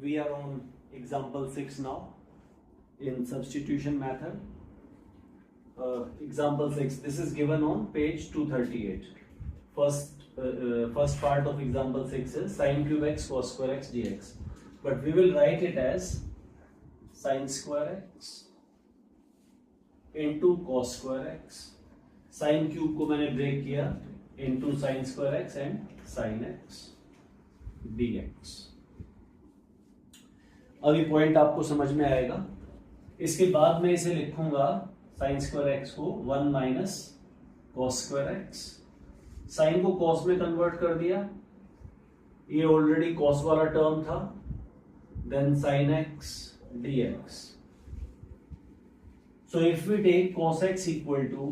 We are on example 6 now in substitution method. Example 6, this is given on page 238. First part of example 6 is sin cube x cos square x dx, but we will write it as sin square x into cos square x. sin cube को मैंने break किया into sin square x and sin x dx. अभी point आपको समझ में आएगा. इसके बाद मैं इसे लिखूंगा sin स्क्वायर एक्स को 1 minus cos square x. Sine को कॉस में कन्वर्ट कर दिया, ये ऑलरेडी कॉस वाला टर्म था. Then sin x dx. So if we take cos x equal to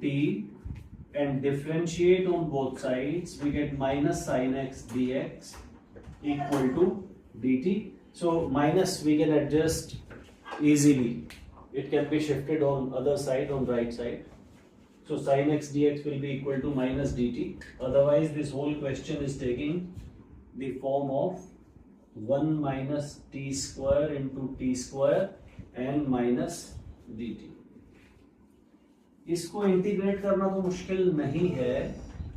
t and differentiate on both sides, we get minus sin x dx equal to dt. So minus we can adjust easily. It can be shifted on other side, on right side. So sin x dx will be equal to minus dt. Otherwise this whole question is taking the form of 1 minus t square into t square and minus dt. इसको integrate करना तो मुश्किल नहीं है.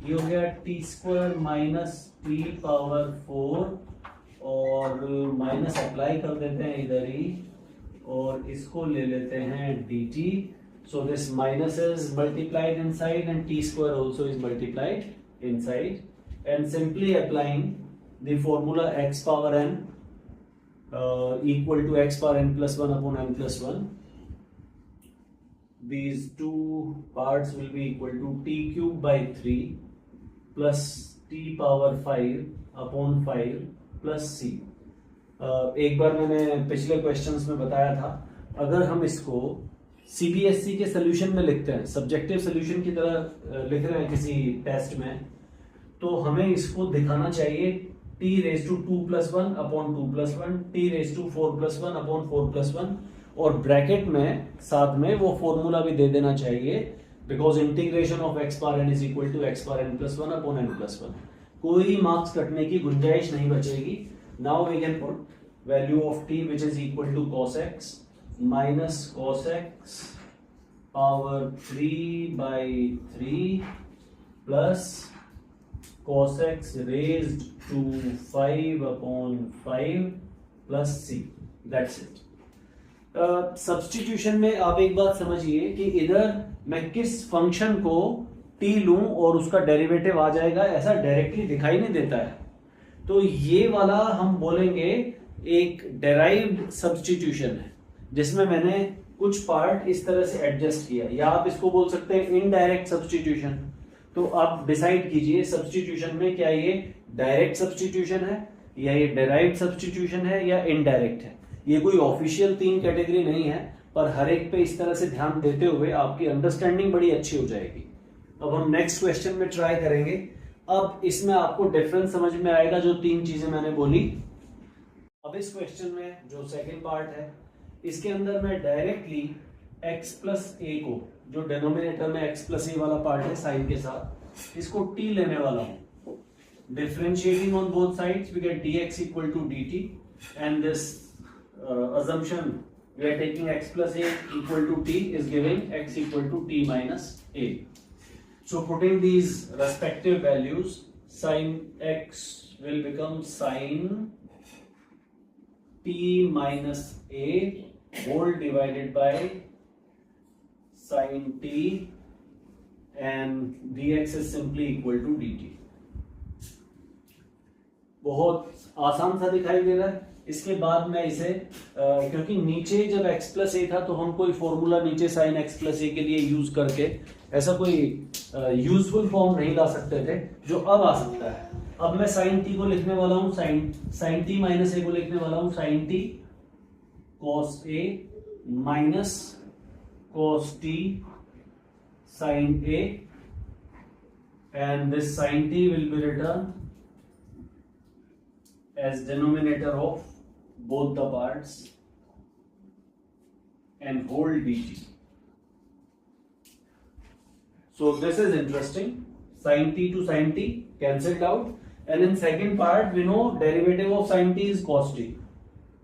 ये हो गया T square minus T power 4 और माइनस अप्लाई कर देते हैं इधर ही और इसको ले लेते हैं dt. So this minus is multiplied inside and t square also is multiplied inside, and simply applying the formula x power n equal to x power n plus 1 upon n plus 1. These two parts will be equal to t cube by 3 plus t power 5 upon 5 plus c. एक बार मैंने पिछले questions में बताया था, अगर हम इसको CBSE के सोल्यूशन में लिखते हैं, सब्जेक्टिव सोल्यूशन की तरह लिख रहे हैं किसी टेस्ट में, तो हमें इसको दिखाना चाहिए t raise to 2 plus 1 upon 2 plus 1, t raise to 4 plus 1 upon 4 plus 1, और ब्रैकेट में साथ में वो फॉर्मूला भी दे देना चाहिए, because integration of x power n is equal to x power n plus 1 upon n plus 1. कोई मार्क्स कटने की गुंजाइश नहीं बचेगी. Now we can put value of t which is equal to cos x minus cos x power 3 by 3 plus cos x raised to 5 upon 5 plus c. That's it. Substitution में आप एक बात समझिए कि इधर मैं किस फंक्शन को t लूं और उसका डेरिवेटिव आ जाएगा, ऐसा डायरेक्टली दिखाई नहीं देता है. तो ये वाला हम बोलेंगे एक डेराइव्ड सब्स्टिट्यूशन है, जिसमें मैंने कुछ पार्ट इस तरह से एडजस्ट किया, या आप इसको बोल सकते हैं इनडायरेक्ट सब्स्टिट्यूशन. तो आप डिसाइड कीजिए सब्स्टिट्यूशन में क्या ये डायरेक्ट सब्स्टिट्यूशन है, या ये डेराइव्ड सब्स्टिट्यूशन है, या इनडायरेक्ट है. ये कोई ऑफिशियल 3 कैटेगरी नहीं है, पर हर एक पे इस तरह से ध्यान देते हुए आपकी अंडरस्टैंडिंग बड़ी अच्छी हो जाएगी. अब हम नेक्स्ट क्वेश्चन में ट्राई करेंगे. अब इसमें आपको डिफरेंस समझ में आएगा जो 3 चीजें मैंने बोली. अब इस क्वेश्चन में जो सेकंड पार्ट है, इसके अंदर मैं डायरेक्टली x प्लस ए को, जो डिनोमिनेटर में x प्लस ए वाला पार्ट है साइन के साथ, इसको t लेने वाला हूं. Differentiating on both sides we get dx equal to dt, and this assumption we are taking x plus a equal to t is giving x equal to t minus a. So putting these respective values, sin x will become sin t minus a whole divided by sin t, and dx is simply equal to dt. बहुत आसान सा दिखाई दे रहा है. इसके बाद मैं इसे क्योंकि नीचे जब x प्लस ए था तो हम कोई फॉर्मूला नीचे साइन x प्लस ए के लिए यूज करके ऐसा कोई यूजफुल फॉर्म नहीं ला सकते थे, जो अब आ सकता है. अब मैं साइन t को लिखने वाला हूं साइन t माइनस ए को लिखने वाला हूं sine t cos A minus cos t sine A, and this sine t will be return as denominator of both the parts and whole dt. So this is interesting. Sin t to sin t cancelled out, And in second part, we know derivative of sin t is cos t.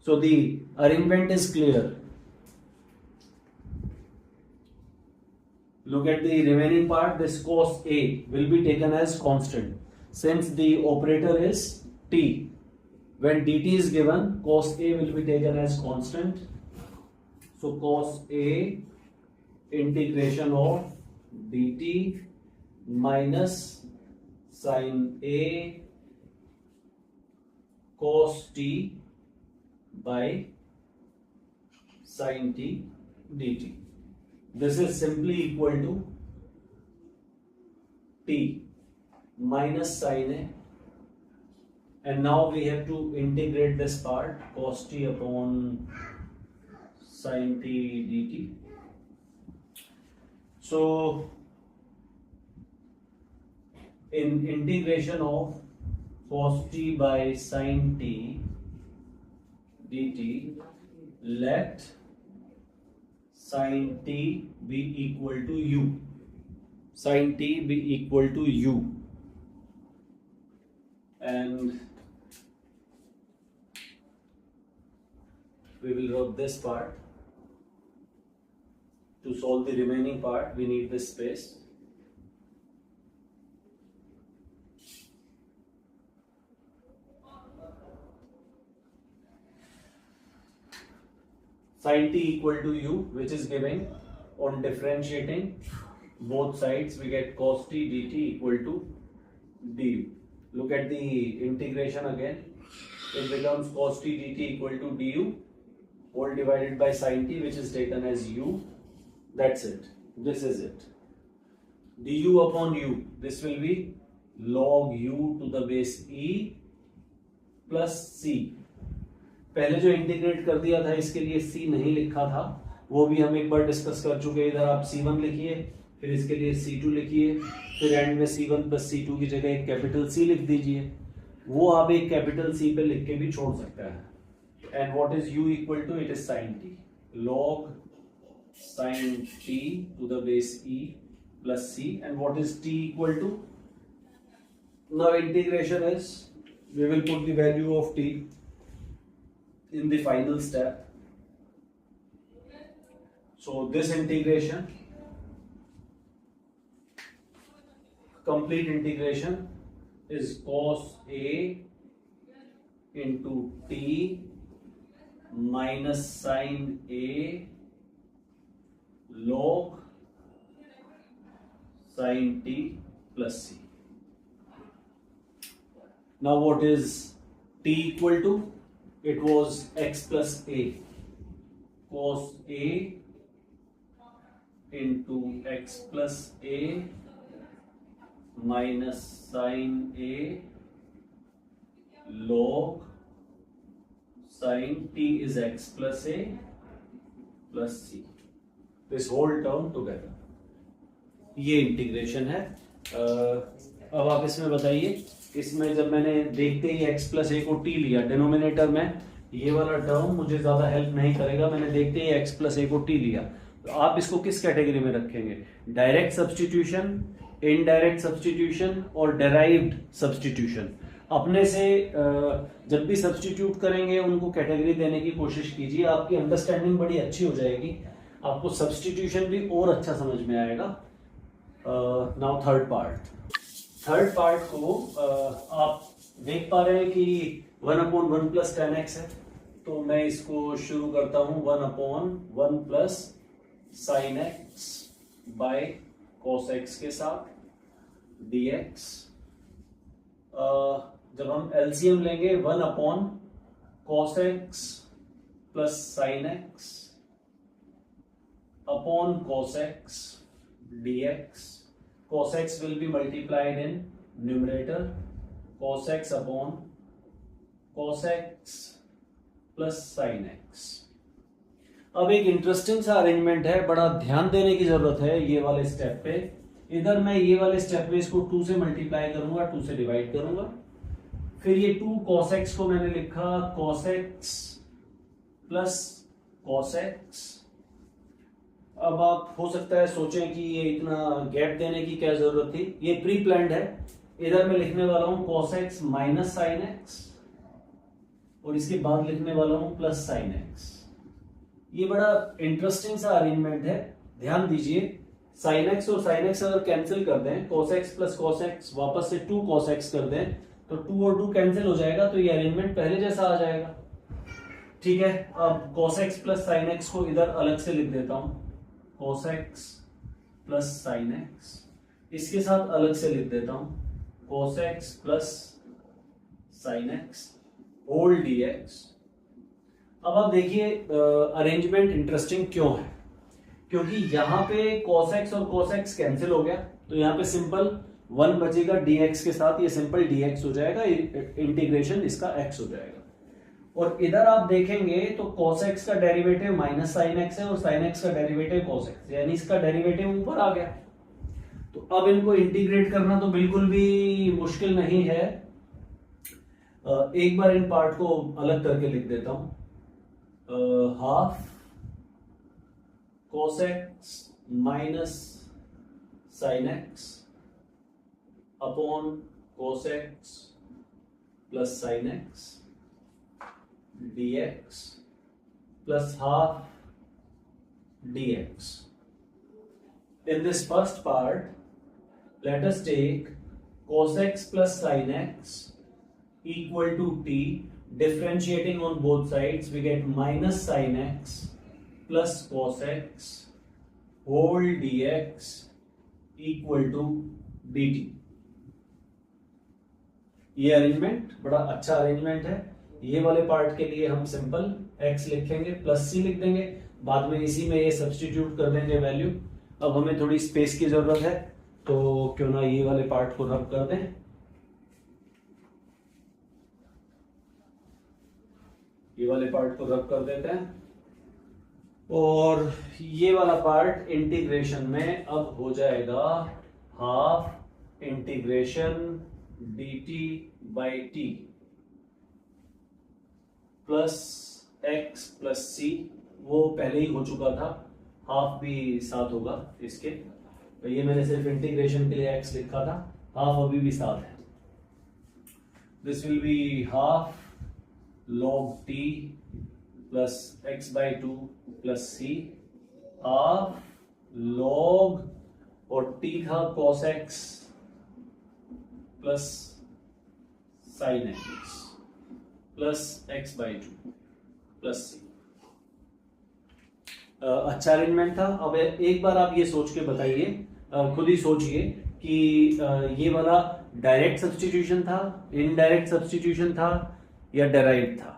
So the arrangement is clear. Look at the remaining part. This cos A will be taken as constant since the operator is t. When dt is given, cos A will be taken as constant. So cos A integration of dt minus sin A cos t by sin t dt. This is simply equal to t minus sin A, and now we have to integrate this part cos t upon sin t dt. So in integration of cos t by sin t dt, let sin t be equal to u. Sin t be equal to u, and we will write this part. To solve the remaining part, we need this space. Sin t equal to u, which is giving, on differentiating both sides, we get cos t dt equal to du. Look at the integration again. It becomes cos t dt equal to du whole divided by sin t, which is taken as u. That's it. This is it. Du upon u. This will be log u to the base e plus c. पहले जो integrate कर दिया था इसके लिए c नहीं लिखा था, वो भी हम एक बार डिस्कस कर चुके हैं. इधर आप c1 लिखिए, फिर इसके लिए c2 लिखिए, फिर एंड में c1 प्लस c2 की जगह एक कैपिटल C लिख दीजिए. वो आप एक कैपिटल C पे लिख के भी छोड़ सकते हैं. And what is u equal to? It is sin t. log sin t to the base e plus c. And what is t equal to? Now integration is, we will put the value of t in the final step. So this integration, complete integration, is cos A into t minus sin A log sin t plus c. Now what is t equal to? It was x plus a. Cos A into x plus a minus sin A log sin t is x plus a plus c. This whole term together. ये integration है. अब आप इसमें बताइए, इसमें जब मैंने देखते ही x प्लस ए को t लिया डिनोमिनेटर में, ये वाला टर्म मुझे ज्यादा हेल्प नहीं करेगा. मैंने देखते ही x प्लस ए को t लिया, तो आप इसको किस कैटेगरी में रखेंगे? डायरेक्ट सब्स्टिट्यूशन, इनडायरेक्ट सब्स्टिट्यूशन और डेराइव्ड सब्स्टिट्यूशन. अपने से जब भी सब्स्टिट्यूट करेंगे उनको कैटेगरी देने की कोशिश कीजिए. आपकी अंडरस्टैंडिंग बड़ी अच्छी हो जाएगी, आपको सब्स्टिट्यूशन भी और अच्छा समझ में आएगा. नाउ थर्ड पार्ट को आप देख पा रहे हैं कि 1/1 प्लस tan x है. तो मैं इसको शुरू करता हूं 1/1 plus sin x by cos x के साथ dx. जब हम एलसीएम लेंगे 1/cos x plus sin x upon cos x dx. Cos x will be multiplied in numerator, cos x upon cos x plus sin x. अब एक interesting सा arrangement है, बड़ा ध्यान देने की जरूरत है ये वाले स्टेप पे. इधर मैं ये वाले स्टेप में इसको 2 से मल्टीप्लाई करूंगा, 2 से डिवाइड करूंगा. फिर ये 2 cos x को मैंने लिखा cos x plus cos x. अब आप हो सकता है सोचें कि ये इतना गैप देने की क्या जरूरत थी. ये प्री प्लान्ड है, इधर मैं लिखने वाला हूं cos x minus sine x, और इसके बाद लिखने वाला हूं प्लस साइन एक्स। ये बड़ा इंटरेस्टिंग सा अरेंजमेंट है, ध्यान दीजिए। साइन एक्स और साइन एक्स अगर कैंसिल कर दें, cos x plus cos x वापस से 2 cos x कर दें, तो 2 और 2 कैंसिल हो जाएगा, तो ये अरेंजमेंट पहले जैसा आ जाएगा। ठीक है, अब cos x plus sine x को इधर अलग से लिख देता हूं, cos x plus sine x, इसके साथ अलग से लिख देता हूं cos x plus sine x whole dx। अब आप देखिए अरेंजमेंट इंटरेस्टिंग क्यों है, क्योंकि यहां पे cos x और cos x कैंसिल हो गया, तो यहां पे सिंपल 1 बचेगा dx के साथ, ये सिंपल dx हो जाएगा, इंटीग्रेशन इसका x हो जाएगा। और इधर आप देखेंगे तो cos x का डेरिवेटिव माइनस साइन x है और sin x का डेरिवेटिव cos x, यानी इसका डेरिवेटिव ऊपर आ गया। तो अब इनको इंटीग्रेट करना तो बिल्कुल भी मुश्किल नहीं है। एक बार इन पार्ट को अलग करके लिख देता हूं, half cos x minus sine x upon cos x plus sine x dx plus half dx. In this first part, let us take cos x plus sin x equal to t. Differentiating on both sides, we get minus sin x plus cos x whole dx equal to dt. ये arrangement बड़ा अच्छा arrangement है। ये वाले part के लिए हम simple x लिखेंगे, प्लस c लिख देंगे, बाद में इसी में ये सब्स्टिट्यूट कर देंगे वैल्यू। अब हमें थोड़ी स्पेस की जरूरत है, तो क्यों ना ये वाले पार्ट को रब कर दें। ये वाले पार्ट को रब कर देते हैं, और ये वाला पार्ट इंटीग्रेशन में अब हो जाएगा half integration dt by t plus x plus c, वो पहले ही हो चुका था, हाफ भी साथ होगा इसके, तो ये मैंने सिर्फ इंटीग्रेशन के लिए x लिखा था, हाफ अभी भी साथ है। This will be half log t plus x by 2 plus c, half log, और t था cos x plus sine x plus x by 2 plus c. अच्छा अरेंजमेंट था। अब एक बार आप ये सोच के बताइए, खुद ही सोचिए कि ये वाला डायरेक्ट सब्स्टिट्यूशन था, इनडायरेक्ट सब्स्टिट्यूशन था, या डेराइव्ड था।